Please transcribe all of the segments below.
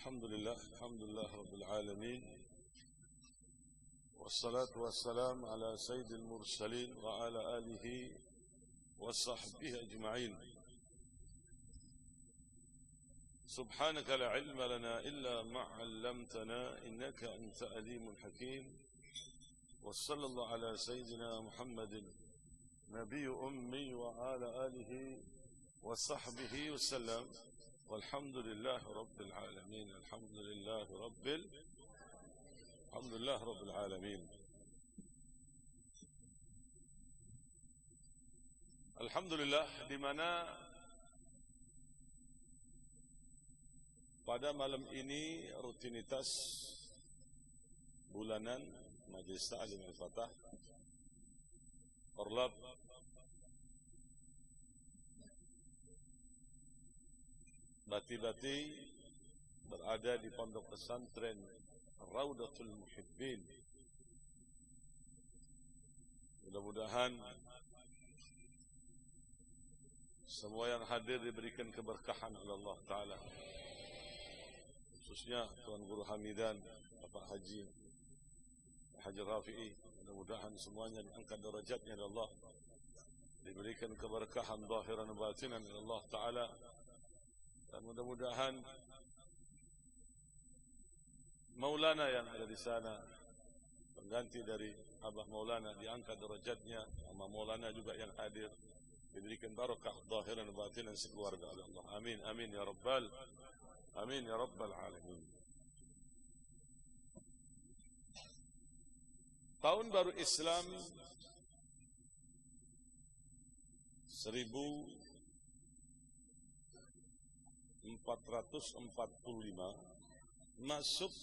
Alhamdulillah Rabbil Alamin. Wassalatu wassalam ala sayyidil mursalin wa ala alihi wa sahbihi ajma'in. Subhanaka la ilma lana illa ma'allamtana innaka anta alimul hakim. Wa sallallahu ala sayyidina Muhammadin nabiyyu ummi wa ala alihi wa sahbihi wasallam. Walhamdulillah Rabbil Alamin. Alhamdulillah Rabbil Alamin. Alhamdulillah, di mana pada malam ini rutinitas bulanan Majelis Ta'lim Al-Fatah Orlab Bati-Bati berada di pondok pesantren Raudatul Muhibbin. Mudah-mudahan semua yang hadir diberikan keberkahan oleh Allah Ta'ala, khususnya Tuan Guru Hamidan, Bapak Haji Rafi'i. Mudah-mudahan semuanya diangkat derajatnya oleh Allah, diberikan keberkahan zahiran dan batinan oleh Allah Ta'ala. Dan mudah-mudahan Maulana yang ada di sana, pengganti dari Abah Maulana, diangkat derajatnya, sama Maulana juga yang hadir, diberikan barakah zahiran dan batinan sekeluarga oleh Allah. Amin, amin ya rabbal alamin. Tahun baru Islam 1445 masuk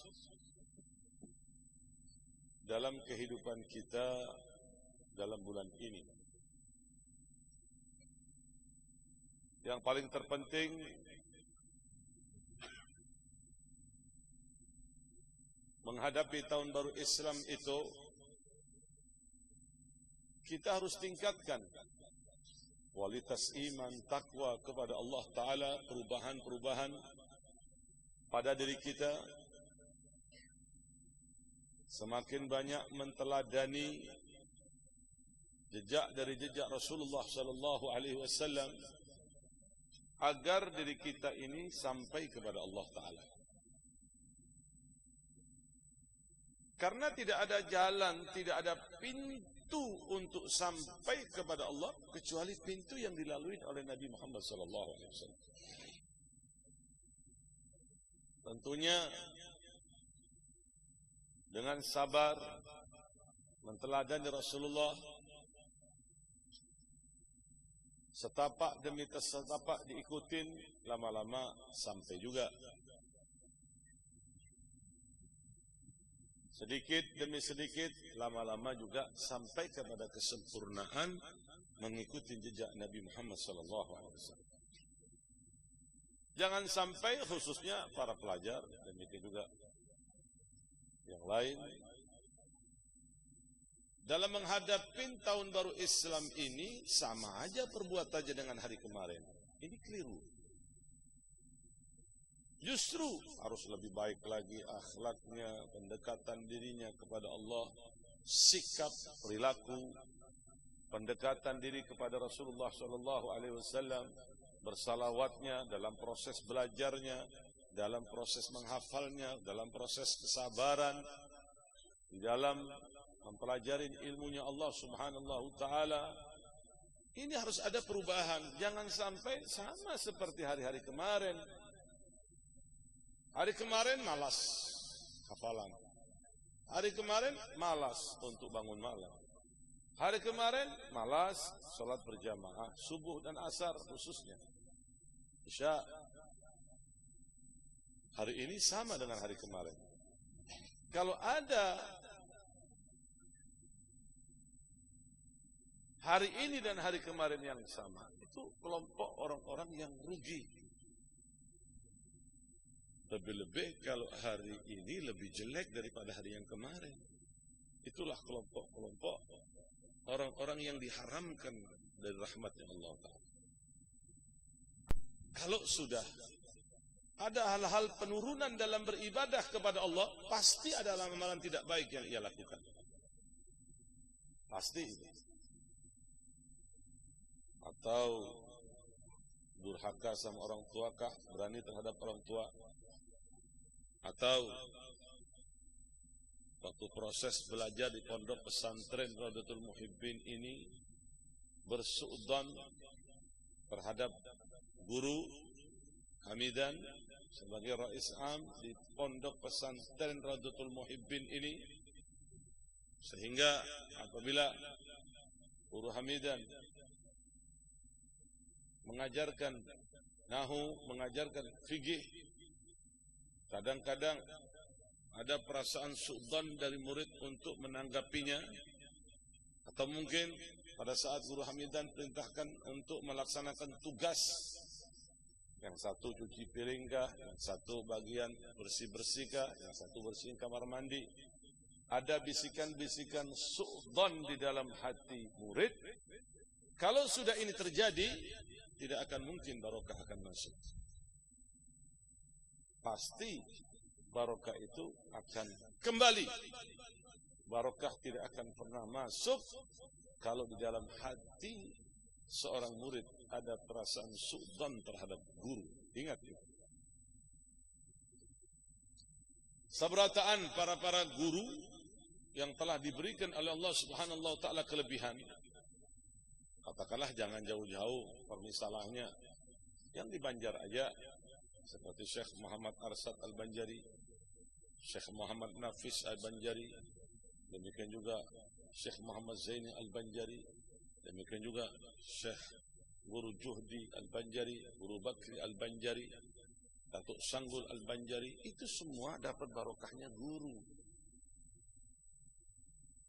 dalam kehidupan kita dalam bulan ini. Yang paling terpenting, menghadapi tahun baru Islam itu, kita harus tingkatkan kualitas iman, takwa kepada Allah Ta'ala, perubahan-perubahan pada diri kita. Semakin banyak menteladani jejak dari jejak Rasulullah Sallallahu Alaihi Wasallam, agar diri kita ini sampai kepada Allah Ta'ala. Karena tidak ada jalan, tidak ada pintu untuk sampai kepada Allah kecuali pintu yang dilalui oleh Nabi Muhammad SAW. Tentunya dengan sabar, menteladani Rasulullah, setapak demi setapak diikutin, lama-lama sampai juga. Sedikit demi sedikit, lama-lama juga sampai kepada kesempurnaan mengikuti jejak Nabi Muhammad SAW. Jangan sampai, khususnya para pelajar, demikian juga yang lain, dalam menghadapi tahun baru Islam ini sama aja perbuatannya dengan hari kemarin. Ini keliru. Justru harus lebih baik lagi akhlaknya, pendekatan dirinya kepada Allah, sikap, perilaku, pendekatan diri kepada Rasulullah SAW, bersalawatnya dalam proses belajarnya, dalam proses menghafalnya, dalam proses kesabaran, di dalam mempelajari ilmunya Allah Subhanahu Ta'ala. Ini harus ada perubahan. Jangan sampai sama seperti hari-hari kemarin. Hari kemarin malas hafalan. Hari kemarin malas untuk bangun malam. Hari kemarin malas sholat berjamaah, subuh dan asar khususnya. Isya. Hari ini sama dengan hari kemarin. Kalau ada hari ini dan hari kemarin yang sama, itu kelompok orang-orang yang rugi. Lebih-lebih kalau hari ini lebih jelek daripada hari yang kemarin. Itulah kelompok-kelompok orang-orang yang diharamkan dari rahmatnya Allah Ta'ala. Kalau sudah ada hal-hal penurunan dalam beribadah kepada Allah, pasti ada amalan tidak baik yang ia lakukan. Pasti. Atau durhaka sama orang tua kah, berani terhadap orang tua. Atau waktu proses belajar di pondok pesantren Raudatul Muhibbin ini bersuudzon terhadap guru Hamidan sebagai Rais Am di pondok pesantren Raudatul Muhibbin ini, sehingga apabila guru Hamidan mengajarkan nahu, mengajarkan fikih, kadang-kadang ada perasaan suudzon dari murid untuk menanggapinya, atau mungkin pada saat guru Hamidan perintahkan untuk melaksanakan tugas, yang satu cuci piring kah, yang satu bagian bersih-bersih kah, yang satu bersihin kamar mandi, ada bisikan-bisikan suudzon di dalam hati murid. Kalau sudah ini terjadi, tidak akan mungkin barokah akan masuk. Pasti barokah itu akan kembali. Barokah tidak akan pernah masuk kalau di dalam hati seorang murid ada perasaan suudzon terhadap guru. Ingat itu. Sabarataan para guru yang telah diberikan oleh Allah Subhanahu wa taala kelebihan. Katakanlah jangan jauh-jauh permisalahnya yang di Banjar aja, seperti Syekh Muhammad Arsad Al-Banjari, Syekh Muhammad Nafis Al-Banjari, demikian juga Syekh Muhammad Zaini Al-Banjari, demikian juga Syekh Guru Juhdi Al-Banjari, Guru Bakri Al-Banjari, Datuk Sanggul Al-Banjari, itu semua dapat barokahnya guru.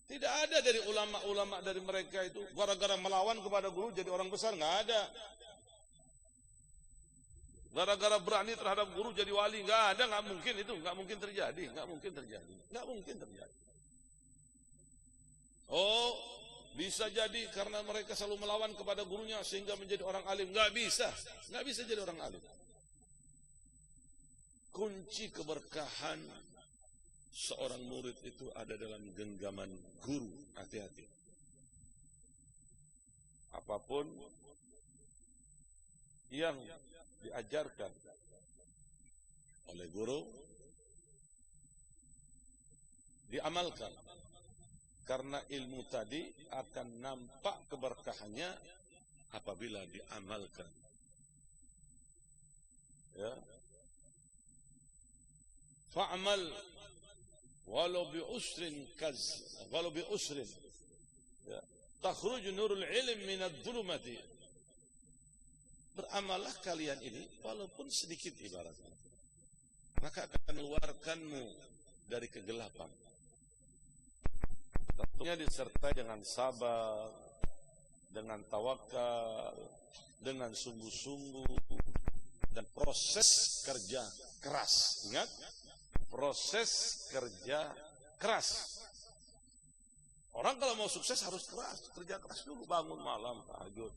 Tidak ada dari ulama-ulama dari mereka itu gara-gara melawan kepada guru jadi orang besar, nggak ada. Gara-gara berani terhadap guru jadi wali, nggak ada, nggak mungkin itu, nggak mungkin terjadi, nggak mungkin terjadi, nggak mungkin terjadi. Oh, bisa jadi karena mereka selalu melawan kepada gurunya sehingga menjadi orang alim, nggak bisa jadi orang alim. Kunci keberkahan seorang murid itu ada dalam genggaman guru. Hati-hati. Apapun yang diajarkan oleh guru diamalkan, karena ilmu tadi akan nampak keberkahannya apabila diamalkan. Ya. Fa'amal walau bi usrin ya, takhruju nurul ilm minad dhulumati. Beramallah kalian ini walaupun sedikit ibaratnya, maka akan mengeluarkanmu dari kegelapan. Tentunya disertai dengan sabar, dengan tawakal, dengan sungguh-sungguh, dan proses kerja keras. Ingat, proses kerja keras. Orang kalau mau sukses harus keras, kerja keras dulu, bangun malam, tahajud.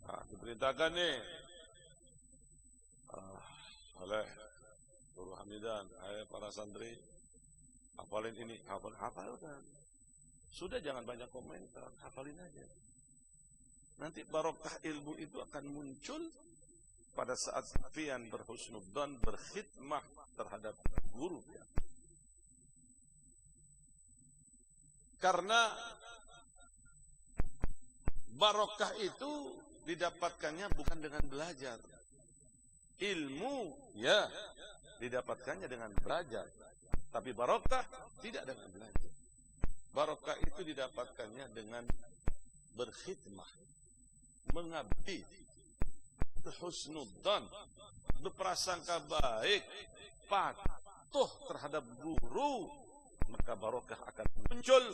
Nah, diperintahkan nih oleh Guru Hamidan, ayo para santri hafalin ini, hafalkan. Sudah jangan banyak komentar, hafalin aja. Nanti barokah ilmu itu akan muncul pada saat pian berhusnudzon, berkhidmah terhadap guru. Karena barokah itu didapatkannya bukan dengan belajar. Ilmu ya didapatkannya dengan belajar, tapi barokah tidak dengan belajar. Barokah itu didapatkannya dengan berkhidmah, mengabdi, berhusnudzon, berprasangka baik, patuh terhadap guru, maka barokah akan muncul.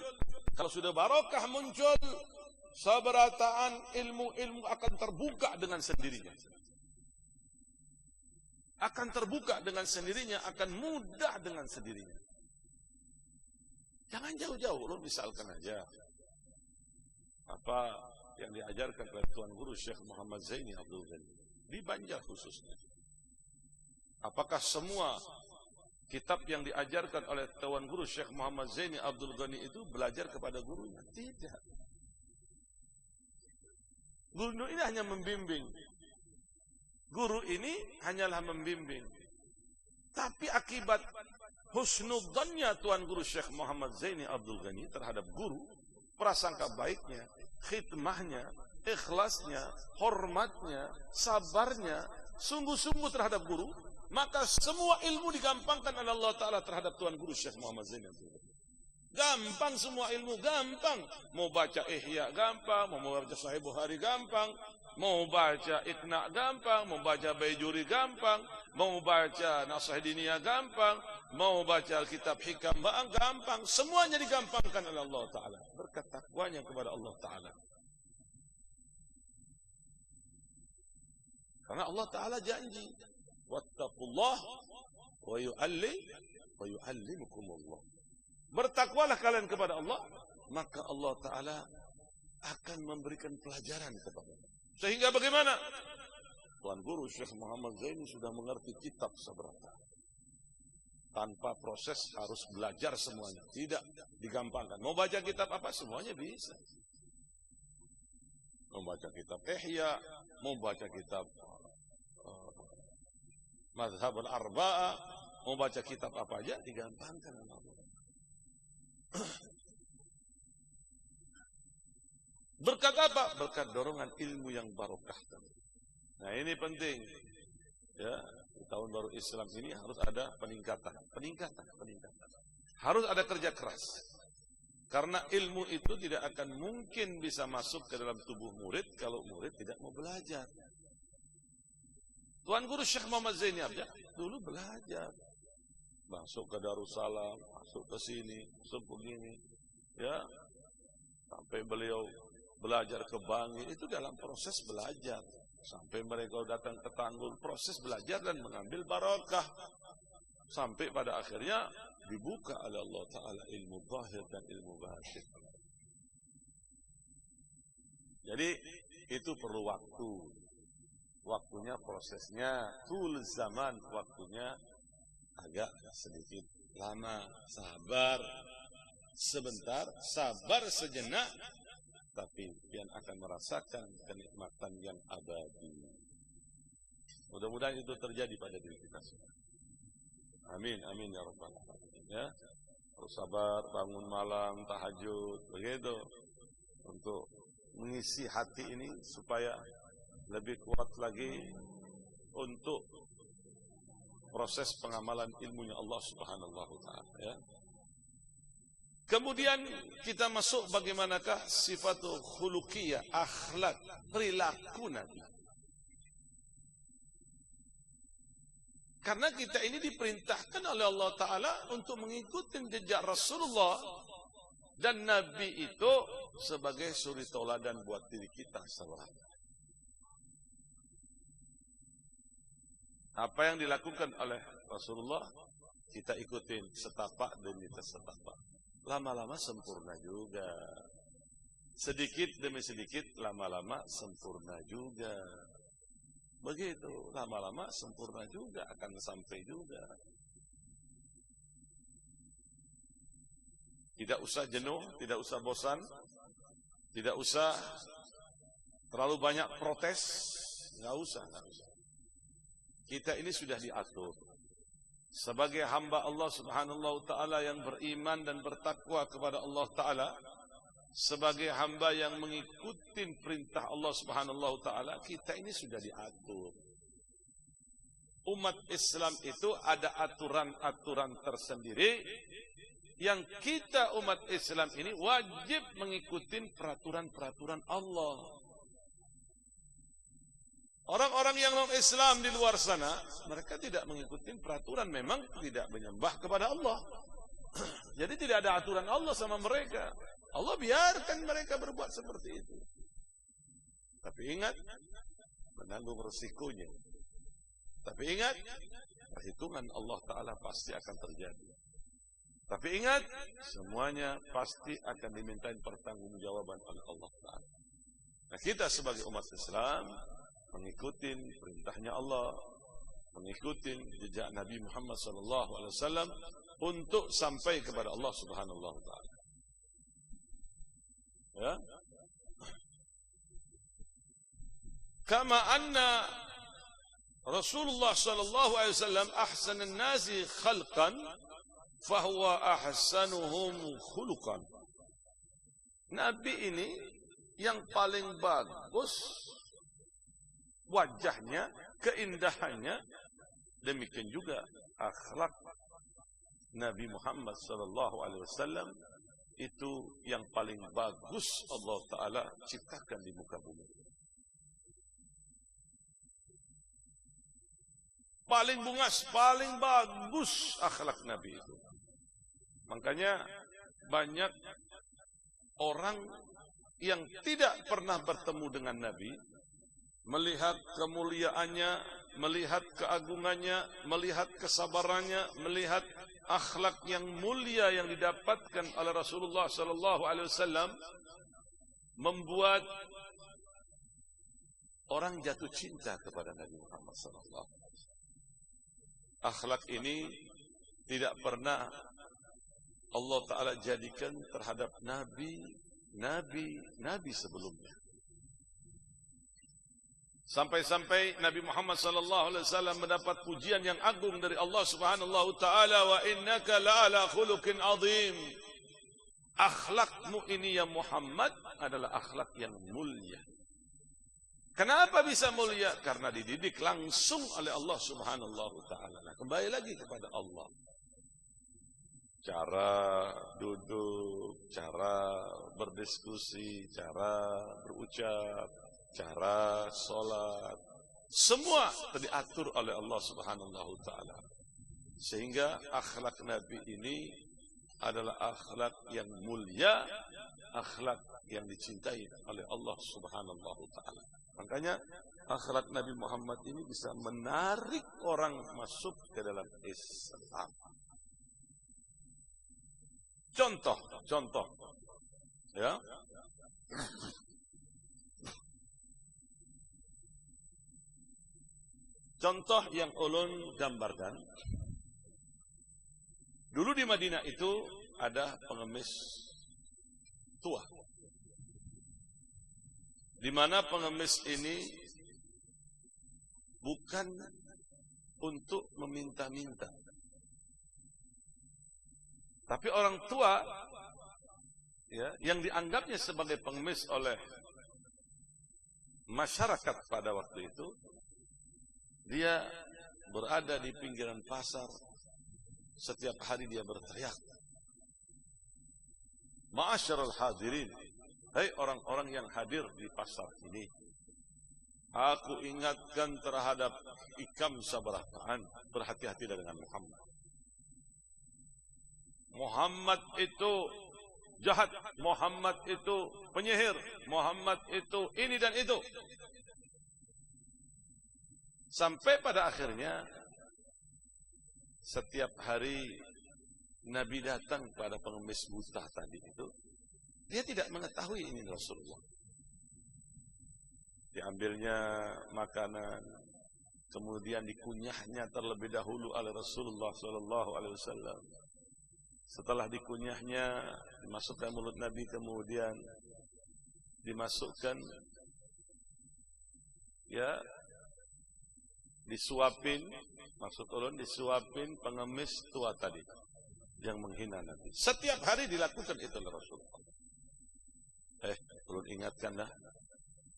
Kalau sudah barokah muncul, sabarataan ilmu-ilmu akan terbuka dengan sendirinya. Akan terbuka dengan sendirinya, akan mudah dengan sendirinya. Jangan jauh-jauh, lo misalkan aja apa yang diajarkan oleh Tuan Guru Syekh Muhammad Zaini Abdul Ghani di Banjar khususnya. Apakah semua kitab yang diajarkan oleh Tuan Guru Syekh Muhammad Zaini Abdul Ghani itu belajar kepada gurunya? Tidak. Guru ini hanya membimbing. Guru ini hanyalah membimbing. Tapi akibat husnudzannya Tuan Guru Syekh Muhammad Zaini Abdul Ghani terhadap guru, prasangka baiknya, khidmahnya, ikhlasnya, hormatnya, sabarnya, sungguh-sungguh terhadap guru, maka semua ilmu digampangkan oleh Allah Ta'ala terhadap Tuan Guru Syekh Muhammad Zaini Abdul Ghani. Gampang semua ilmu, gampang. Mau baca Ihya gampang, mau baca Sahih Bukhari gampang, mau baca Iqna gampang, mau baca Baijuri gampang, mau baca Nasihat Diniyah gampang, mau baca kitab Hikam gampang. Semuanya digampangkan oleh Allah Ta'ala berkat takwanya kepada Allah Ta'ala. Karena Allah Ta'ala janji, wattaqullah wa yu'allimukumullah. Bertakwalah kalian kepada Allah, maka Allah Ta'ala akan memberikan pelajaran kepada kita. Sehingga bagaimana? Tuan Guru Syekh Muhammad Zaini sudah mengerti kitab seberapa. Tanpa proses harus belajar semuanya. Tidak digampangkan. Mau baca kitab apa? Semuanya bisa. Mau baca kitab Ihya, mau baca kitab Mazhab al-Arba'ah, mau baca kitab apa aja digampangkan. Berkat apa? Berkat dorongan ilmu yang barokah. Nah ini penting. Ya, di tahun baru Islam ini harus ada peningkatan. Harus ada kerja keras. Karena ilmu itu tidak akan mungkin bisa masuk ke dalam tubuh murid kalau murid tidak mau belajar. Tuan Guru Syekh Muhammad Zaini Abdul dulu belajar. Masuk ke Darussalam, masuk ke sini, masuk begini. Ya, sampai beliau belajar ke Bangi, itu dalam proses belajar. Sampai mereka datang ke Tanggul, proses belajar dan mengambil barokah. Sampai pada akhirnya dibuka oleh Allah Ta'ala ilmu zahir dan ilmu batin. Jadi itu perlu waktu. Waktunya, prosesnya, tul zaman, waktunya agak sedikit lama. Sabar sebentar, sabar sejenak, tapi yang akan merasakan kenikmatan yang abadi. Mudah-mudahan itu terjadi pada diri kita semua. Amin, amin ya rabbal alamin. Ya, harus sabar, bangun malam, tahajud, begitu, untuk mengisi hati ini supaya lebih kuat lagi untuk proses pengamalan ilmunya Allah Subhanahu wa Ta'ala. Ya. Kemudian kita masuk bagaimanakah sifatul khuluqiyah, akhlak, perilaku Nabi. Karena kita ini diperintahkan oleh Allah Ta'ala untuk mengikuti jejak Rasulullah. Dan Nabi itu sebagai suri tauladan buat diri kita sebenarnya. Apa yang dilakukan oleh Rasulullah, kita ikutin setapak demi setapak. Lama-lama sempurna juga. Sedikit demi sedikit, lama-lama sempurna juga. Begitu, lama-lama sempurna juga, akan sampai juga. Tidak usah jenuh, tidak usah bosan, tidak usah terlalu banyak protes, nggak usah. Kita ini sudah diatur sebagai hamba Allah Subhanahu wa Ta'ala yang beriman dan bertakwa kepada Allah Ta'ala, sebagai hamba yang mengikuti perintah Allah Subhanahu wa Ta'ala. Kita ini sudah diatur. Umat Islam itu ada aturan-aturan tersendiri yang kita umat Islam ini wajib mengikuti peraturan-peraturan Allah. Orang-orang yang non-Islam di luar sana, mereka tidak mengikuti peraturan, memang tidak menyembah kepada Allah. Jadi tidak ada aturan Allah sama mereka. Allah biarkan mereka berbuat seperti itu. Tapi ingat, menanggung resikonya. Tapi ingat, perhitungan Allah Ta'ala pasti akan terjadi. Tapi ingat, semuanya pasti akan dimintain pertanggungjawaban oleh Allah Ta'ala. Nah kita sebagai umat Islam, mengikuti perintahnya Allah, mengikuti jejak Nabi Muhammad SAW untuk sampai kepada Allah Subhanahu wa taala. Ya. Kama anna Rasulullah sallallahu alaihi wasallam ahsanun nasi khalqan fahuwa ahsanuhum khuluqan. Nabi ini yang paling bagus wajahnya, keindahannya, demikian juga akhlak Nabi Muhammad sallallahu alaihi wasallam itu yang paling bagus Allah Ta'ala ciptakan di muka bumi. Paling bungas, paling bagus akhlak Nabi itu. Makanya banyak orang yang tidak pernah bertemu dengan Nabi, melihat kemuliaannya, melihat keagungannya, melihat kesabarannya, melihat akhlak yang mulia yang didapatkan oleh Rasulullah sallallahu alaihi wasallam, membuat orang jatuh cinta kepada Nabi Muhammad sallallahu alaihi wasallam. Akhlak ini tidak pernah Allah Ta'ala jadikan terhadap nabi sebelumnya. Sampai-sampai Nabi Muhammad sallallahu alaihi wasallam mendapat pujian yang agung dari Allah Subhanahu wa taala, wa innaka la'ala khuluqin azim. Akhlakmu ini ya Muhammad adalah akhlak yang mulia. Kenapa bisa mulia? Karena dididik langsung oleh Allah Subhanahu wa taala. Nah, kembali lagi kepada Allah. Cara duduk, cara berdiskusi, cara berucap, cara sholat, semua diatur oleh Allah Subhanahu wa taala. Sehingga akhlak Nabi ini adalah akhlak yang mulia, akhlak yang dicintai oleh Allah Subhanahu wa taala. Makanya akhlak Nabi Muhammad ini bisa menarik orang masuk ke dalam Islam. Contoh, ya. Contoh yang ulun gambarkan, dulu di Madinah itu ada pengemis tua, di mana pengemis ini bukan untuk meminta-minta, tapi orang tua ya, yang dianggapnya sebagai pengemis oleh masyarakat pada waktu itu, dia berada di pinggiran pasar, setiap hari dia berteriak, Ma'asyiral hadirin, hai orang-orang yang hadir di pasar ini, aku ingatkan terhadap ikam sabarataan, berhati-hati dengan Muhammad. Muhammad itu jahat, Muhammad itu penyihir, Muhammad itu ini dan itu. Sampai pada akhirnya setiap hari Nabi datang pada pengemis buta tadi itu, dia tidak mengetahui ini Rasulullah. Diambilnya makanan, kemudian dikunyahnya terlebih dahulu oleh Rasulullah SAW. Setelah dikunyahnya, dimasukkan mulut Nabi, kemudian dimasukkan, ya, disuapin, maksud ulun disuapin pengemis tua tadi yang menghina Nabi. Setiap hari dilakukan itu oleh Rasulullah. Ulun ingatkan dah,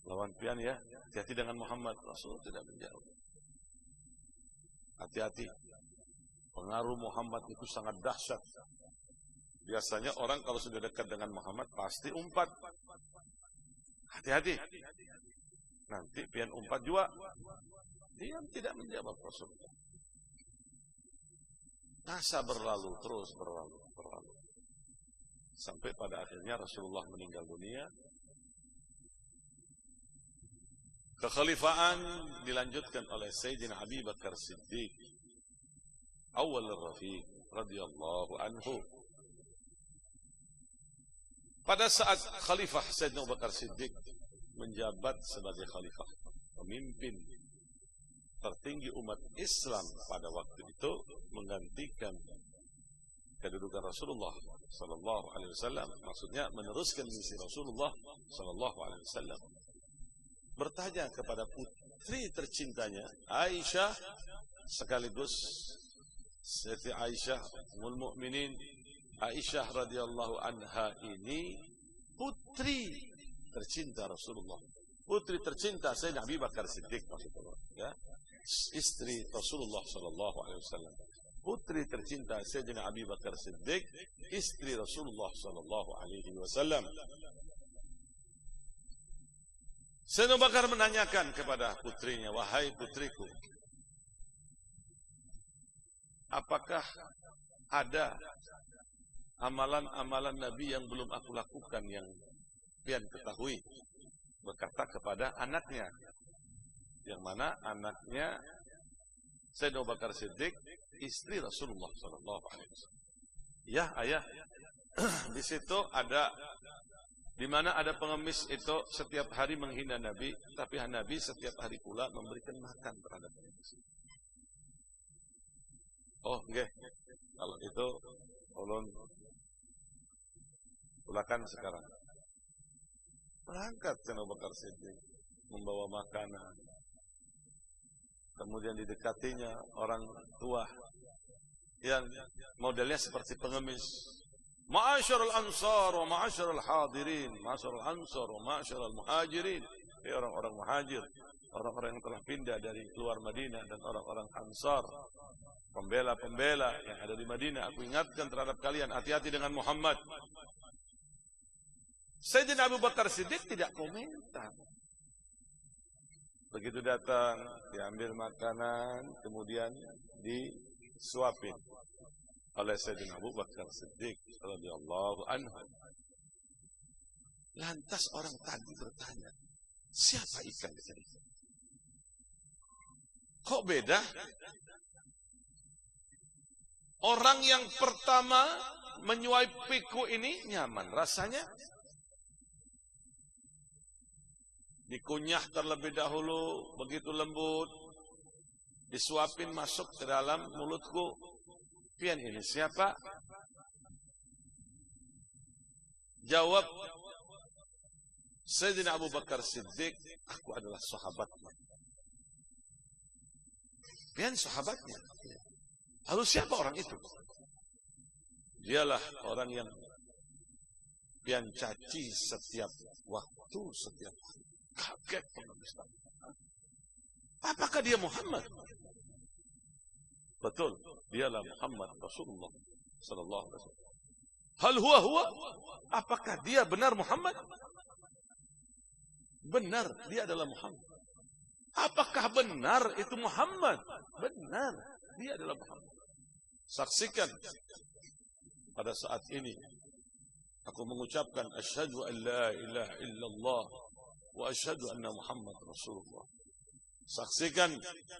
lawan pian ya, hati-hati dengan Muhammad. Rasul tidak menjawab. Hati-hati, pengaruh Muhammad itu sangat dahsyat. Biasanya orang kalau sudah dekat dengan Muhammad pasti umpat. Hati-hati, nanti pian umpat juga. Dia tidak menjawab Rasulullah. Masa berlalu, terus berlalu. Sampai pada akhirnya Rasulullah meninggal dunia. Kekhalifaan dilanjutkan oleh Sayyidina Abi Bakar Siddiq, awal Rafiq radhiyallahu anhu. Pada saat Khalifah Sayyidina Abu Bakar Siddiq menjabat sebagai khalifah, pemimpin tertinggi umat Islam pada waktu itu menggantikan kedudukan Rasulullah sallallahu alaihi wasallam, maksudnya meneruskan misi Rasulullah sallallahu alaihi wasallam, bertanya kepada putri tercintanya Aisyah, sekaligus Siti Aisyah Ummul Mukminin Aisyah radhiyallahu anha ini putri tercinta Rasulullah, putri tercinta Sayyidina Abi Bakar Siddiq, maksudnya ya, istri Rasulullah sallallahu alaihi wasallam, putri tercinta Sayyidina Abi Bakar Siddiq, istri Rasulullah sallallahu alaihi wasallam. Sayyidina Bakar menanyakan kepada putrinya, wahai putriku, apakah ada amalan-amalan Nabi yang belum aku lakukan yang pian ketahui? Berkata kepada anaknya, yang mana anaknya Sayyidina Bakar Siddiq, istri Rasulullah sallallahu alaihi wasallam. Ya, ayah, di situ ada, di mana ada pengemis itu setiap hari menghina Nabi, tapi Nabi setiap hari pula memberikan makan terhadap pengemis. Oh, nggih. Kalau itu ulun ulakan sekarang. Berangkat Sayyidina Bakar Siddiq membawa makanan. Kemudian didekatinya orang tua yang modelnya seperti pengemis. Ma'asyarul ansar wa ma'asyarul hadirin, ma'asyarul ansar wa ma'asyarul muhajirin. Orang-orang muhajir, orang-orang yang telah pindah dari keluar Madinah, dan orang-orang ansar, pembela-pembela yang ada di Madinah. Aku ingatkan terhadap kalian, hati-hati dengan Muhammad. Sayyidina Abu Bakar Siddiq tidak komentar. Begitu datang, diambil makanan, kemudian disuapin oleh Sayyidina Abu Bakar Siddiq radhiyallahu anhu. Lantas orang tadi bertanya, siapa ikan di sini? Kok beda? Orang yang pertama menyuapiku ini nyaman rasanya. Dikunyah terlebih dahulu, begitu lembut, disuapin masuk ke dalam mulutku. Pian ini siapa? Jawab Sayyidina Abu Bakar Siddiq, aku adalah sahabatnya. Pian sahabatnya. Lalu siapa orang itu? Dialah orang yang pian caci setiap waktu, setiap hari. Kaget pengemis. Apakah dia Muhammad? Betul, dialah Muhammad Rasulullah sallallahu alaihi wasallam. Hal huwa? Apakah dia benar Muhammad? Benar, dia adalah Muhammad. Apakah benar itu Muhammad? Benar, dia adalah Muhammad. Saksikan pada saat ini aku mengucapkan asyhadu an la ilaha illallah wa asyhadu anna Muhammad Rasulullah. Saksikan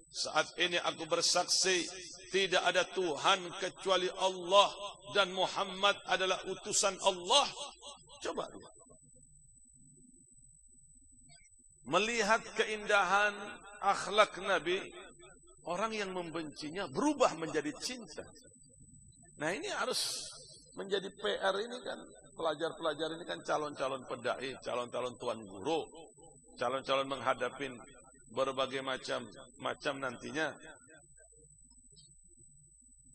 saat ini aku bersaksi tidak ada Tuhan kecuali Allah dan Muhammad adalah utusan Allah. Coba lihat. Melihat keindahan akhlak Nabi, orang yang membencinya berubah menjadi cinta. Nah, ini harus menjadi PR ini kan, pelajar-pelajar ini kan calon-calon pedai, calon-calon tuan guru, calon-calon menghadapin berbagai macam nantinya.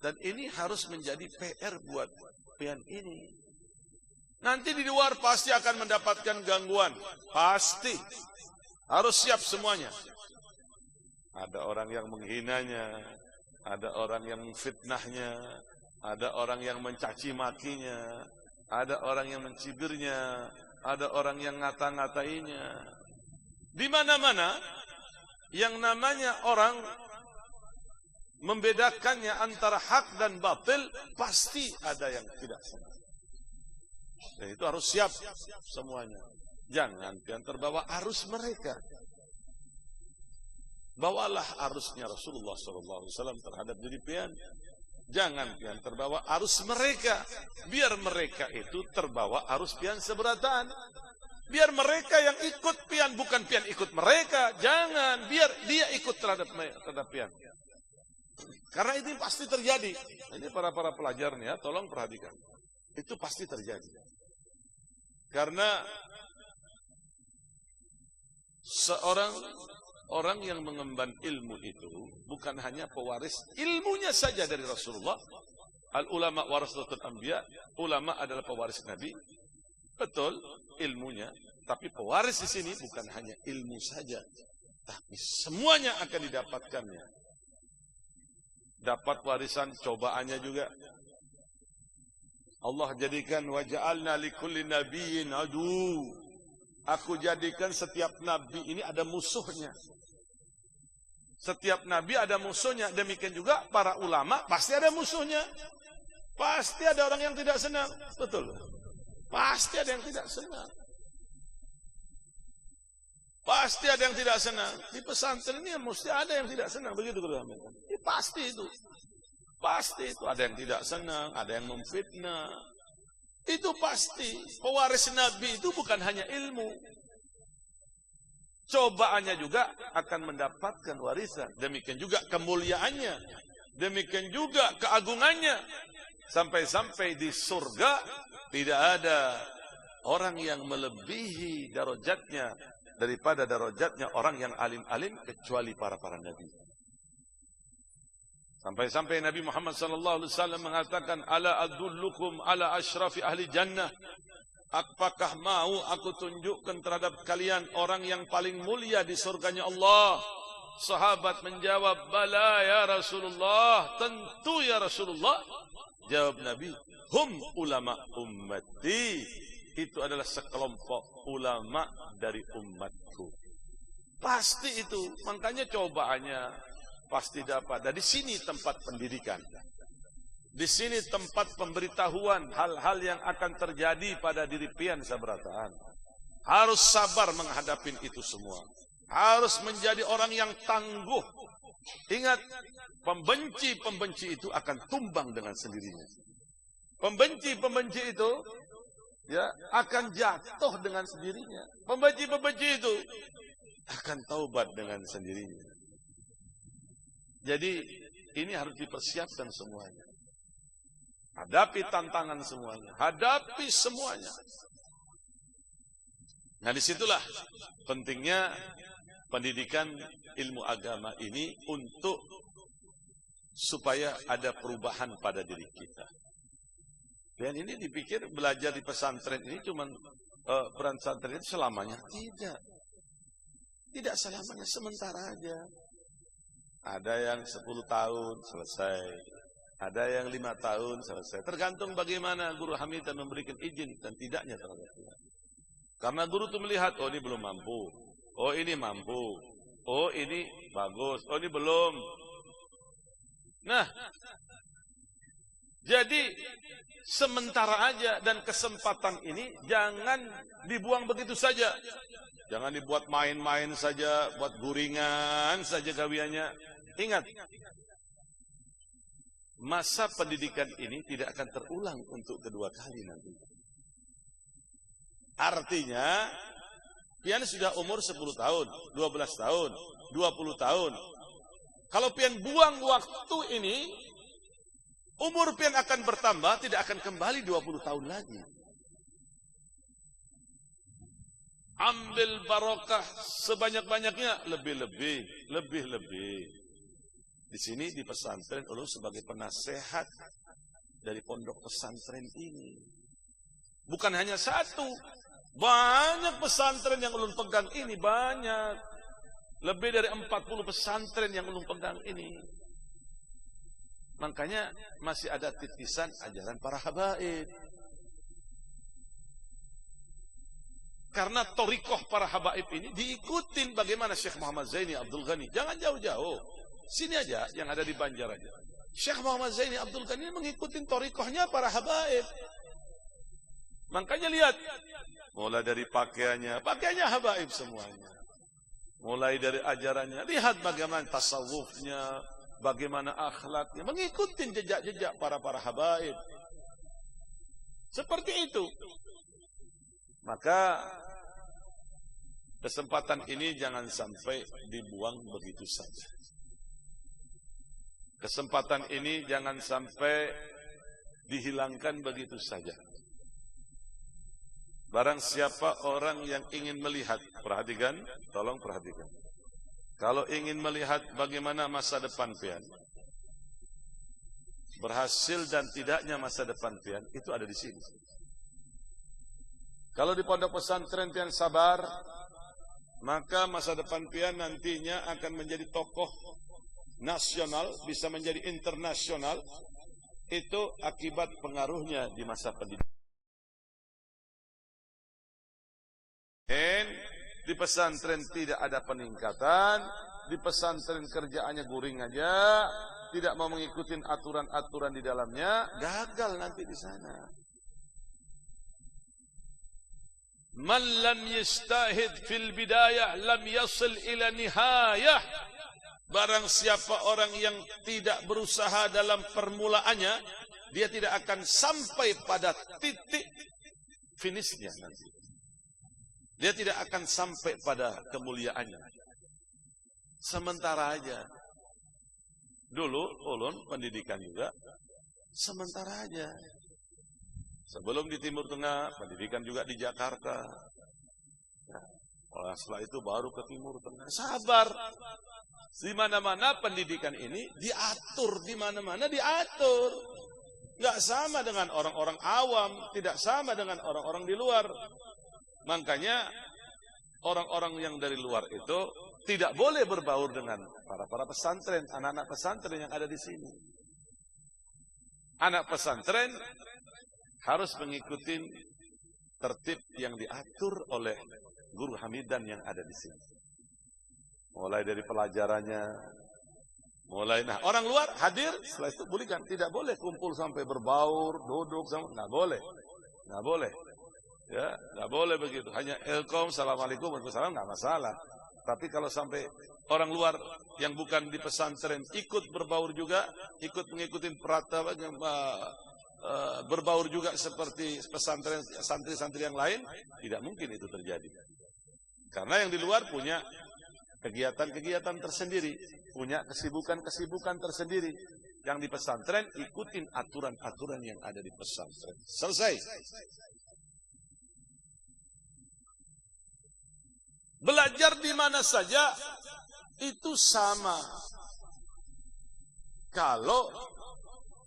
Dan ini harus menjadi PR buat pian ini. Nanti di luar pasti akan mendapatkan gangguan. Pasti. Harus siap semuanya. Ada orang yang menghinanya, ada orang yang memfitnahnya, ada orang yang mencaci makinya, ada orang yang mencibirnya, ada orang yang ngata-ngatainya. Di mana-mana yang namanya orang membedakannya antara hak dan batil, pasti ada yang tidak sama. Dan itu harus siap semuanya. Jangan pian terbawa arus mereka. Bawalah arusnya Rasulullah SAW terhadap diri pian. Jangan pian terbawa arus mereka. Biar mereka itu terbawa arus pian seberatan. Biar mereka yang ikut pian, bukan pian ikut mereka. Jangan, biar dia ikut terhadap pian. Karena itu pasti terjadi. Ini para pelajar nih ya, tolong perhatikan. Itu pasti terjadi. Karena orang yang mengemban ilmu itu bukan hanya pewaris ilmunya saja dari Rasulullah. Al ulama warasatul anbiya, ulama adalah pewaris Nabi. Betul, ilmunya, tapi pewaris di sini bukan hanya ilmu saja, tapi semuanya akan didapatkannya. Dapat warisan cobaannya juga. Allah jadikan waja'alna likulli nabiyyin adu. Aku jadikan setiap nabi ini ada musuhnya. Setiap nabi ada musuhnya. Demikian juga para ulama pasti ada musuhnya. Pasti ada orang yang tidak senang. Betul. Pasti ada yang tidak senang. Pasti ada yang tidak senang. Di pesantren ini mesti ada yang tidak senang. Begitu kalau pasti itu. Pasti itu. Ada yang tidak senang, ada yang memfitnah. Itu pasti. Pewaris Nabi itu bukan hanya ilmu. Cobaannya juga akan mendapatkan warisan. Demikian juga kemuliaannya. Demikian juga keagungannya. Sampai-sampai di surga tidak ada orang yang melebihi darajatnya daripada darajatnya orang yang alim-alim kecuali para nabi. Sampai-sampai Nabi Muhammad SAW mengatakan, ala adullukum ala ashrafi ahli jannah. Apakah mau aku tunjukkan terhadap kalian orang yang paling mulia di surganya Allah? Sahabat menjawab, bala ya Rasulullah, tentu ya Rasulullah. Jawab Nabi, hum ulama ummati. Itu adalah sekelompok ulama dari umatku. Pasti itu, makanya cobaannya pasti dapat. Dan di sini tempat pendidikan. Di sini tempat pemberitahuan hal-hal yang akan terjadi pada diri pian sabarataan. Harus sabar menghadapi itu semua. Harus menjadi orang yang tangguh. Ingat, pembenci-pembenci itu akan tumbang dengan sendirinya. Pembenci-pembenci itu ya akan jatuh dengan sendirinya. Pembenci-pembenci itu akan taubat dengan sendirinya. Jadi ini harus dipersiapkan semuanya. Hadapi tantangan semuanya. Hadapi semuanya. Nah disitulah pentingnya pendidikan ilmu agama ini untuk supaya ada perubahan pada diri kita. Dan ini dipikir belajar di pesantren ini cuma pesantren itu selamanya. Tidak. Tidak selamanya, sementara aja. Ada yang 10 tahun selesai. Ada yang 5 tahun selesai. Tergantung bagaimana guru Hamidah memberikan izin dan tidaknya terhadap dia. Karena guru itu melihat, oh ini belum mampu. Oh ini mampu. Oh ini bagus. Oh ini belum. Nah, jadi sementara aja dan kesempatan ini jangan dibuang begitu saja. Jangan dibuat main-main saja, buat guringan saja gawiannya. Ingat, masa pendidikan ini tidak akan terulang untuk kedua kali nanti. Artinya, pian sudah umur 10 tahun, 12 tahun, 20 tahun. Kalau pian buang waktu ini, umur pian akan bertambah, tidak akan kembali 20 tahun lagi. Ambil barokah sebanyak-banyaknya, lebih-lebih. Di sini di pesantren ulun sebagai penasehat dari pondok pesantren ini. Bukan hanya satu, banyak pesantren yang ulun pegang ini, banyak. Lebih dari 40 pesantren yang ulun pegang ini. Makanya masih ada titisan ajaran para habaib. Karena torikoh para habaib ini diikutin bagaimana Syekh Muhammad Zaini Abdul Ghani. Jangan jauh-jauh. Sini aja yang ada di Banjar aja. Syekh Muhammad Zaini Abdul Ghani mengikuti torikohnya para habaib. Makanya lihat. Mulai dari pakaiannya habaib semuanya. Mulai dari ajarannya. Lihat bagaimana tasawufnya. Bagaimana akhlaknya. Mengikuti jejak-jejak para habaib. Seperti itu. Maka Kesempatan ini jangan sampai dibuang begitu saja. Kesempatan ini jangan sampai dihilangkan begitu saja. Barang siapa orang yang ingin melihat, perhatikan, tolong perhatikan. Kalau ingin melihat bagaimana masa depan pian, berhasil dan tidaknya masa depan pian, itu ada di sini. Kalau di pondok pesantren pian sabar, maka masa depan pian nantinya akan menjadi tokoh nasional, bisa menjadi internasional. Itu akibat pengaruhnya di masa pendidikan. Di pesantren tidak ada peningkatan, di pesantren kerjaannya guring aja, tidak mau mengikuti aturan-aturan di dalamnya, gagal nanti di sana. Man lam yastahid fil bidayah lam yasil ila nihayah. Barang siapa orang yang tidak berusaha dalam permulaannya, dia tidak akan sampai pada titik finishnya nanti. Dia tidak akan sampai pada kemuliaannya. Sementara aja. Dulu ulun pendidikan juga sementara aja. Sebelum di Timur Tengah, pendidikan juga di Jakarta. Setelah itu baru ke Timur Tengah. Sabar. Di mana-mana pendidikan ini diatur, di mana-mana diatur. Enggak sama dengan orang-orang awam, tidak sama dengan orang-orang di luar. Makanya orang-orang yang dari luar itu tidak boleh berbaur dengan para pesantren, anak-anak pesantren yang ada di sini. Anak pesantren harus mengikuti tertib yang diatur oleh guru hamidan yang ada di sini. Mulai dari pelajarannya, nah orang luar hadir, setelah itu boleh kan? Tidak boleh kumpul sampai berbaur, duduk sama, nggak boleh. Ya, nggak boleh begitu. Hanya assalamualaikum, waalaikumsalam, nggak masalah. Tapi kalau sampai orang luar yang bukan di pesantren ikut berbaur juga, ikut mengikuti berbaur juga seperti pesantren santri-santri yang lain, tidak mungkin itu terjadi. Karena yang di luar punya kegiatan-kegiatan tersendiri, punya kesibukan-kesibukan tersendiri. Yang di pesantren ikutin aturan-aturan yang ada di pesantren. Selesai. Belajar di mana saja itu sama. Kalau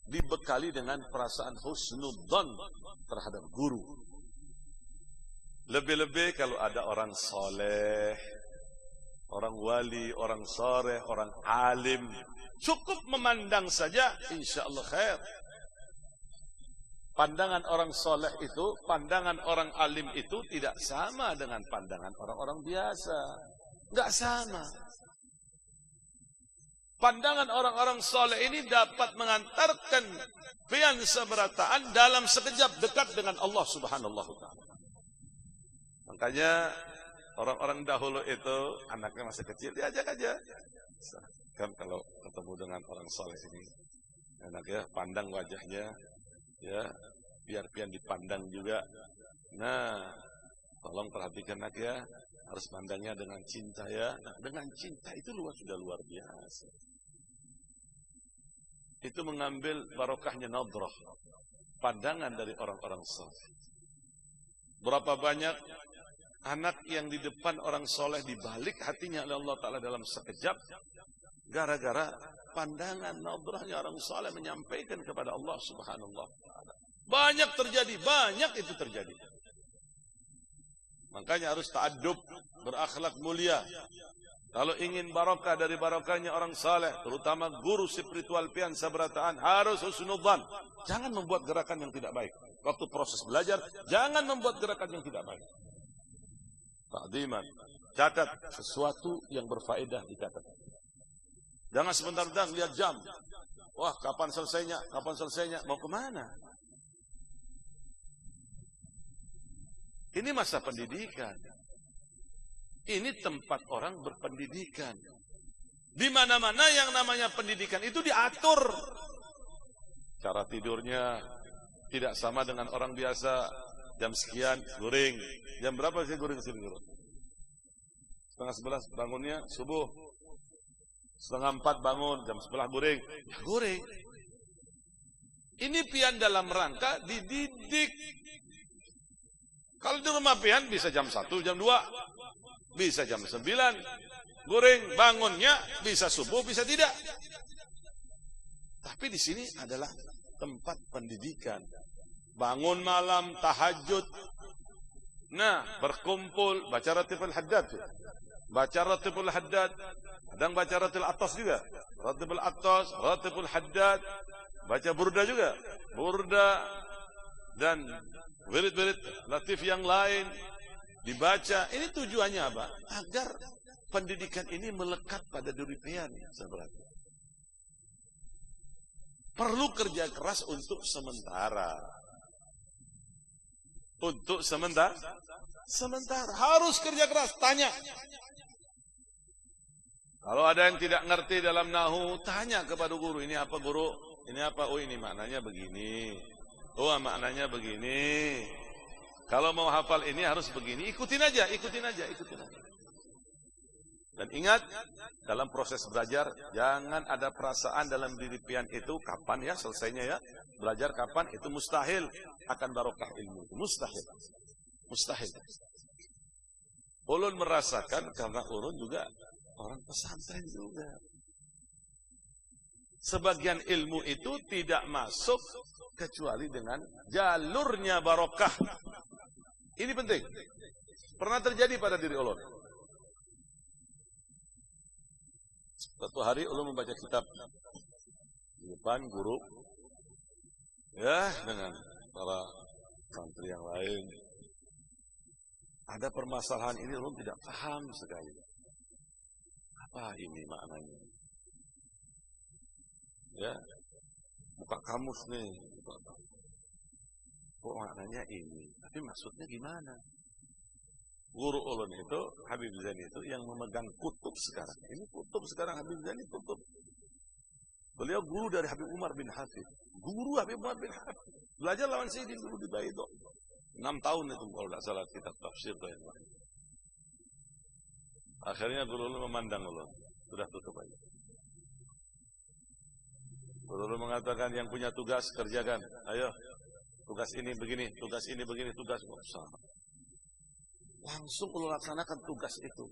dibekali dengan perasaan husnudzon terhadap guru. Lebih-lebih kalau ada orang soleh, orang wali, orang soleh, orang alim, cukup memandang saja, insya Allah khair. Pandangan orang soleh itu, pandangan orang alim itu tidak sama dengan pandangan orang-orang biasa. Enggak sama. Pandangan orang-orang soleh ini dapat mengantarkan pian seberataan dalam sekejap dekat dengan Allah Subhanahu wa Ta'ala. Makanya orang-orang dahulu itu anaknya masih kecil, diajak aja. Kan kalau ketemu dengan orang soleh ini, anaknya pandang wajahnya, ya biar pian dipandang juga. Nah, tolong perhatikan nak ya, harus pandangnya dengan cinta ya. Nah, dengan cinta itu sudah luar biasa. Itu mengambil barokahnya nadrah, pandangan dari orang-orang soleh. Berapa banyak anak yang di depan orang soleh dibalik hatinya oleh Allah Ta'ala dalam sekejap, gara-gara pandangan nadrahnya orang soleh menyampaikan kepada Allah Subhanahu wa Ta'ala. Banyak terjadi, banyak itu terjadi. Makanya harus ta'addub, berakhlak mulia. Kalau ingin barokah dari barokahnya orang saleh, terutama guru spiritual pian sabarataan, harus husnudzan. Jangan membuat gerakan yang tidak baik. Waktu proses belajar, jangan membuat gerakan yang tidak baik. Ta'ziman. Catat sesuatu yang berfaedah, dicatat. Jangan sebentar-bentar lihat jam. Wah, kapan selesainya? Kapan selesainya? Mau kemana? Ini masa pendidikan. Ini tempat orang berpendidikan. Di mana-mana yang namanya pendidikan itu diatur. Cara tidurnya tidak sama dengan orang biasa. Jam sekian guring. Jam berapa sih guring sini? Setengah 11 bangunnya subuh. Setengah 4 bangun, jam 11 goreng. Ya goreng. Ini pian dalam rangka dididik. Kalau di rumah pian bisa jam 1, jam 2. Bisa jam 9. Goreng, bangunnya bisa subuh, bisa tidak. Tapi di sini adalah tempat pendidikan. Bangun malam, tahajud. Nah, berkumpul, baca Ratibul Haddad. Baca Ratibul Haddad. Kadang baca Ratibul Atas juga. Ratibul Atas, Ratibul Haddad. Baca Burda juga. Burda dan wirid-wirid latif yang lain dibaca. Ini tujuannya apa? Agar pendidikan ini melekat pada diri pian. Perlu kerja keras untuk sementara. Untuk sementara. Harus kerja keras. Tanya. Kalau ada yang tidak ngerti dalam nahu, tanya kepada guru. Ini apa guru? Ini apa? Oh ini maknanya begini. Oh maknanya begini. Kalau mau hafal ini harus begini. Ikutin aja. Dan ingat, dalam proses belajar, jangan ada perasaan dalam diri pian itu, kapan ya selesainya ya. Belajar kapan, itu mustahil. Akan barokah ilmu. Mustahil. Ulun merasakan, karena ulun juga orang pesantren juga. Sebagian ilmu itu tidak masuk kecuali dengan jalurnya barokah. Ini penting. Pernah terjadi pada diri ulun. Suatu hari ulun membaca kitab di depan guru, ya dengan para santri yang lain. Ada permasalahan ini ulun tidak paham sekali. Apa ini maknanya? Ya, buka kamus nih. Kok maknanya ini? Tapi maksudnya gimana? Guru ulun itu, Habib Zaini itu yang memegang kutub sekarang. Ini kutub sekarang Habib Zaini kutub. Beliau guru dari Habib Umar bin Hafid. Guru Habib Umar bin Hafid. Belajar lawan Sayyidin dulu di Baido. 6 tahun itu kalau tidak salah kitab tafsir itu. Akhirnya guru ulun memandang ulun. Sudah tutup aja. Guru mengatakan yang punya tugas kerjakan. Ayo, tugas ini begini, tugas ini begini, tugas sama. Langsung ulun laksanakan tugas itu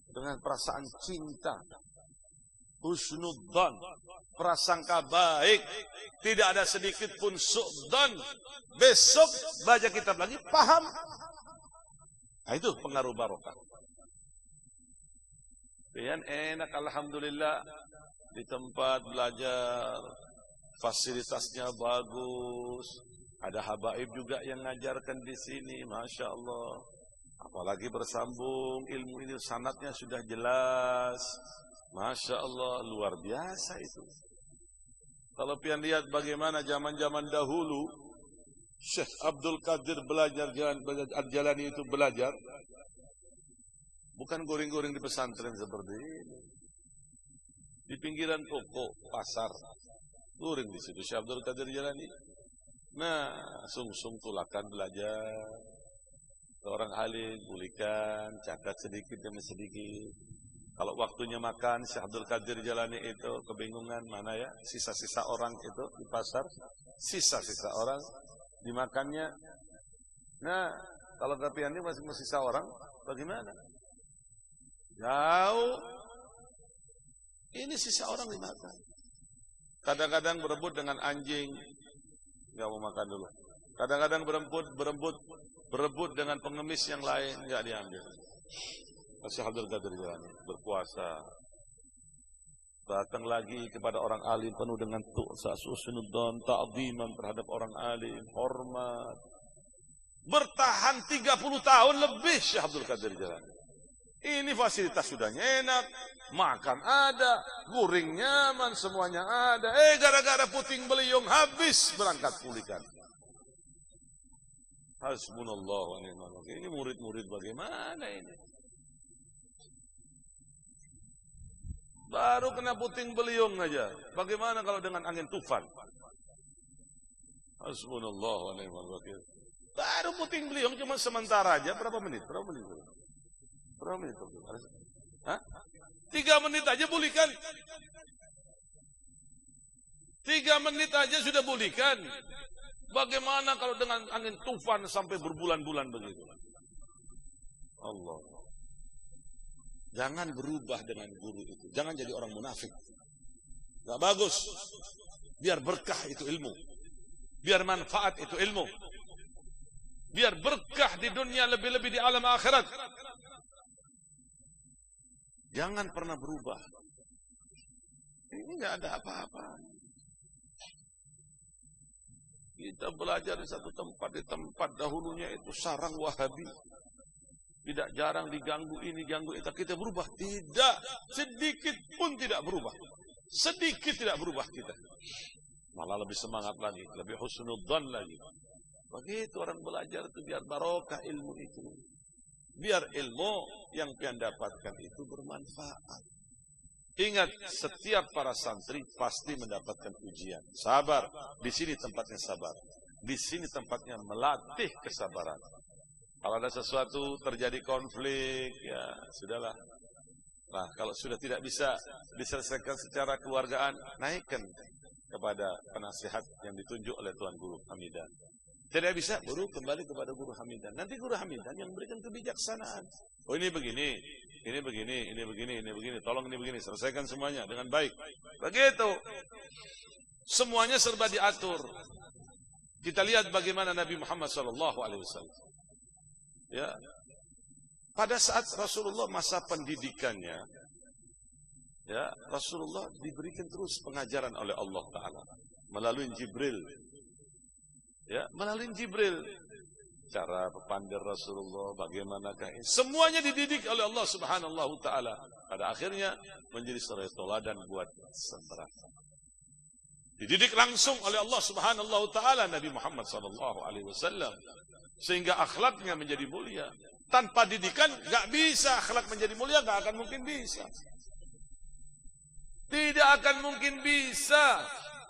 dengan perasaan cinta, husnudzon, prasangka baik, tidak ada sedikit pun su'dzon. Besok baca kitab lagi paham. Nah, itu pengaruh barokah. Pian enak alhamdulillah. Di tempat belajar, fasilitasnya bagus, ada habaib juga yang ngajarkan di sini, masya Allah. Apalagi bersambung, ilmu ini sanadnya sudah jelas, masya Allah, luar biasa itu. Kalau pian lihat bagaimana zaman-zaman dahulu, Syekh Abdul Qadir belajar Al-Jalani itu belajar, bukan goreng-goreng di pesantren seperti ini. Di pinggiran toko, pasar, goreng di situ. Syekh Abdul Qadir Jalani. Nah, sung-sung tulakan belajar. Orang alim, bulikan, catat sedikit demi sedikit. Kalau waktunya makan, Syekh Abdul Qadir Jalani itu kebingungan mana ya? Sisa-sisa orang itu di pasar, sisa-sisa orang dimakannya. Nah, kalau kapian ini masih sisa orang, bagaimana? Jauh. Ini sisa orang dimakan. Kadang-kadang berebut dengan anjing, nggak mau makan dulu. Kadang-kadang berebut dengan pengemis yang lain, nggak diambil. Syekh Abdul Qadir Jalani berpuasa. Datang lagi kepada orang alim penuh dengan husnudzon, ta'ziman terhadap orang alim, hormat. Bertahan 30 tahun lebih Syekh Abdul Qadir Jalani. Ini fasilitas sudah enak, makan ada, goreng nyaman, semuanya ada. Gara-gara puting beliung habis berangkat pulihkan. Hasbunallah wa ni'mal wakil. Ini murid-murid bagaimana ini? Baru kena puting beliung aja. Bagaimana kalau dengan angin tufan? Hasbunallah wa ni'mal wakil. Baru puting beliung cuma sementara aja, berapa menit? Berapa menit? Hah? 3 menit aja pulihkan. 3 menit aja sudah pulihkan. Bagaimana kalau dengan angin tufan sampai berbulan-bulan begitu? Allah. Jangan berubah dengan guru itu. Jangan jadi orang munafik. Gak bagus. Biar berkah itu ilmu. Biar manfaat itu ilmu. Biar berkah di dunia, lebih-lebih di alam akhirat. Jangan pernah berubah. Ini gak ada apa-apa. Kita belajar di satu tempat, di tempat dahulunya itu sarang Wahabi. Tidak jarang diganggu ini, ganggu itu. Kita berubah? Tidak. Sedikit pun tidak berubah. Sedikit tidak berubah kita. Malah lebih semangat lagi, lebih husnudzan lagi. Begitu orang belajar itu biar barokah ilmu itu. Biar ilmu yang pian dapatkan itu bermanfaat. Ingat, setiap para santri pasti mendapatkan ujian. Sabar. Di sini tempatnya sabar. Di sini tempatnya melatih kesabaran. Kalau ada sesuatu terjadi konflik, ya sudahlah. Nah, kalau sudah tidak bisa diselesaikan secara keluargaan, naikkan kepada penasihat yang ditunjuk oleh Tuan Guru Hamidan. Tidak bisa, guru kembali kepada Guru Hamidan. Nanti Guru Hamidan yang memberikan kebijaksanaan. Oh ini begini, ini begini, ini begini, ini begini. Tolong ini begini, selesaikan semuanya dengan baik. Begitu. Semuanya serba diatur. Kita lihat bagaimana Nabi Muhammad SAW. Ya, pada saat Rasulullah masa pendidikannya, ya Rasulullah diberikan terus pengajaran oleh Allah Taala melalui Jibril. Ya, melalui Jibril. Cara berpandang Rasulullah, bagaimanakah ini. Semuanya dididik oleh Allah Subhanahu Taala. Pada akhirnya menjadi suri teladan buat sembarang. Dididik langsung oleh Allah Subhanahu Taala Nabi Muhammad SAW. Sehingga akhlaknya menjadi mulia. Tanpa didikan gak bisa akhlak menjadi mulia, gak akan mungkin bisa. Tidak akan mungkin bisa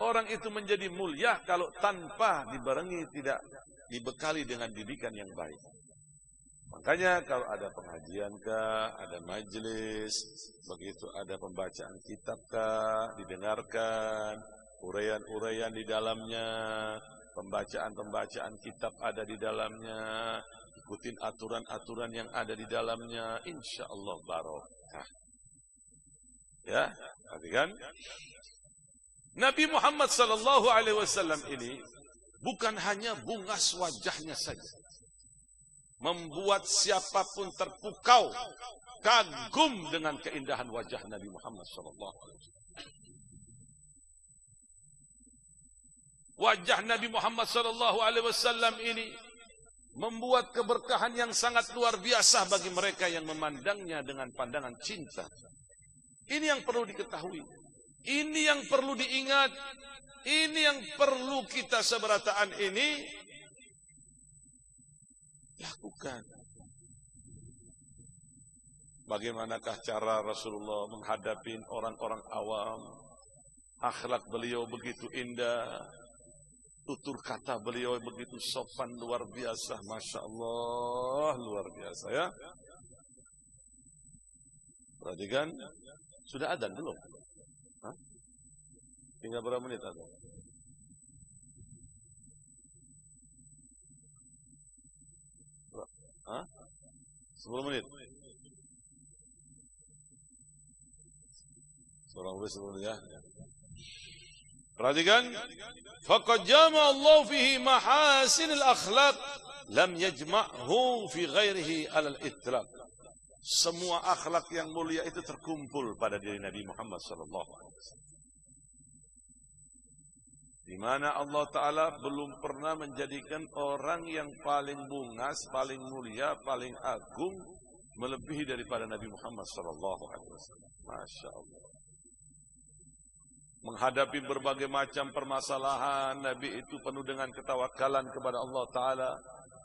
orang itu menjadi mulia kalau tanpa dibarengi, tidak dibekali dengan didikan yang baik. Makanya kalau ada pengajian kah, ada majelis, begitu ada pembacaan kitab kah, didengarkan, uraian-uraian di dalamnya, pembacaan-pembacaan kitab ada di dalamnya, ikutin aturan-aturan yang ada di dalamnya, insya Allah barokah. Ya, perhatikan. Nabi Muhammad SAW ini bukan hanya bungas wajahnya saja, membuat siapapun terpukau, kagum dengan keindahan wajah Nabi Muhammad SAW. Wajah Nabi Muhammad SAW ini membuat keberkahan yang sangat luar biasa bagi mereka yang memandangnya dengan pandangan cinta. Ini yang perlu diketahui. Ini yang perlu diingat. Ini yang perlu kita seberataan ini lakukan. Bagaimanakah cara Rasulullah menghadapi orang-orang awam? Akhlak beliau begitu indah. Tutur kata beliau begitu sopan, luar biasa. Masya Allah, luar biasa ya. Perhatikan, sudah adzan belum? Hah? Tinggal berapa menit adzan? Hah? 10 menit. Seorang boleh 10 menit ya. Perhatikan, faqad jama'a Allah fihi mahasinil akhlaq lam yajma'hu fi ghairihi 'alal itlaq. Semua akhlak yang mulia itu terkumpul pada diri Nabi Muhammad sallallahu alaihi wasallam. Di mana Allah Ta'ala belum pernah menjadikan orang yang paling bungas, paling mulia, paling agung melebihi daripada Nabi Muhammad sallallahu alaihi wasallam. Masya Allah. Menghadapi berbagai macam permasalahan, Nabi itu penuh dengan ketawakalan kepada Allah Ta'ala.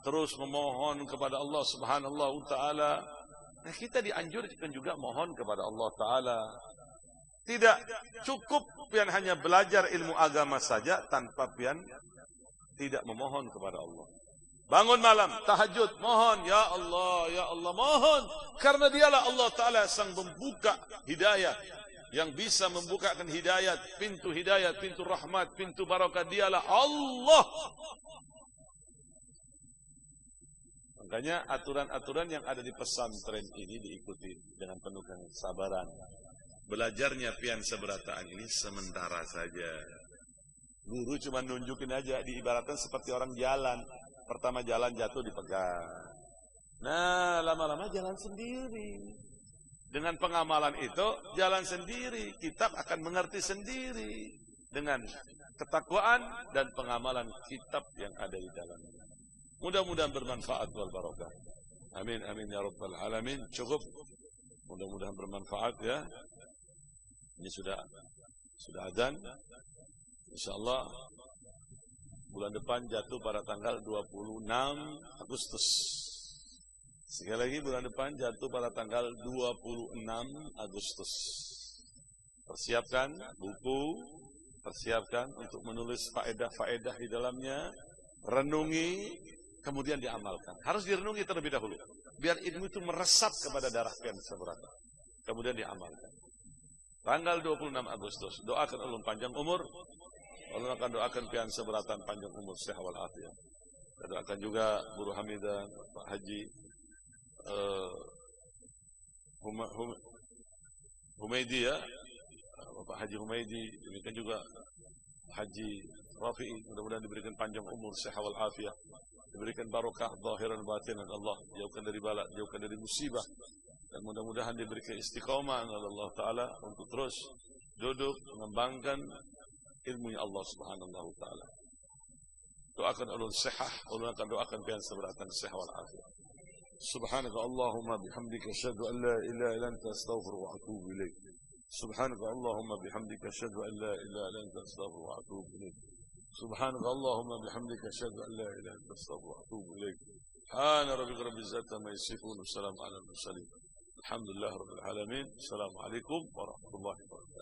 Terus memohon kepada Allah Subhanahu Ta'ala. Nah, kita dianjurkan juga mohon kepada Allah Ta'ala. Tidak cukup pian hanya belajar ilmu agama saja tanpa pian tidak memohon kepada Allah. Bangun malam, tahajud, mohon, ya Allah, mohon. Karena dialah Allah Ta'ala sang membuka hidayah. Yang bisa membukakan hidayat, pintu rahmat, pintu barakah, dialah Allah. Makanya aturan-aturan yang ada di pesantren ini diikuti dengan penuh kesabaran. Belajarnya pian seberataan ini sementara saja. Guru cuma nunjukin aja, diibaratkan seperti orang jalan. Pertama jalan jatuh dipegang. Nah, lama-lama jalan sendiri. Dengan pengamalan itu jalan sendiri. Kitab akan mengerti sendiri. Dengan ketakwaan dan pengamalan kitab yang ada di dalamnya. Mudah-mudahan bermanfaat wal barakah. Amin amin ya rabbal alamin. Cukup. Mudah-mudahan bermanfaat ya. Ini sudah adzan. Insyaallah bulan depan jatuh pada tanggal 26 Agustus. Sekali lagi bulan depan jatuh pada tanggal 26 Agustus. Persiapkan buku, persiapkan untuk menulis faedah-faedah di dalamnya, renungi, kemudian diamalkan. Harus direnungi terlebih dahulu, biar ilmu itu meresap kepada darah pian seberata. Kemudian diamalkan. Tanggal 26 Agustus, doakan ulun panjang umur. Allah akan doakan pian seberatan panjang umur, sehat wal afiat. Doakan juga Guru Hamidah, Pak Haji Humaydi ya, Bapak Haji Humaydi, demikian juga Haji Rafi'i, mudah-mudahan diberikan panjang umur, sehat wal afiat, diberikan barokah zahiran batinan Allah, jauhkan dari bala, jauhkan dari musibah, dan mudah-mudahan diberikan istiqamah oleh Allah Ta'ala untuk terus duduk mengembangkan ilmunya Allah Subhanahu wa Ta'ala. Doakan ulun sihah, ulun akan doakan pian seberatan sehat wal afiat. Subhanaka Allahumma bihamdika asyhadu an la ilaha illa anta astaghfiruka wa atubu ilaik. Subhanaka Allahumma bihamdika asyhadu an la ilaha illa anta astaghfiruka wa atubu ilaik. Subhanaka Allahumma bihamdika asyhadu an la ilaha illa anta astaghfiruka wa atubu ilaik. Subhana rabbika rabbil izzati amma yasifun wa salamun alal mursalin. Alhamdulillah rabbil alamin. Assalamualaikum warahmatullahi wabarakatuh.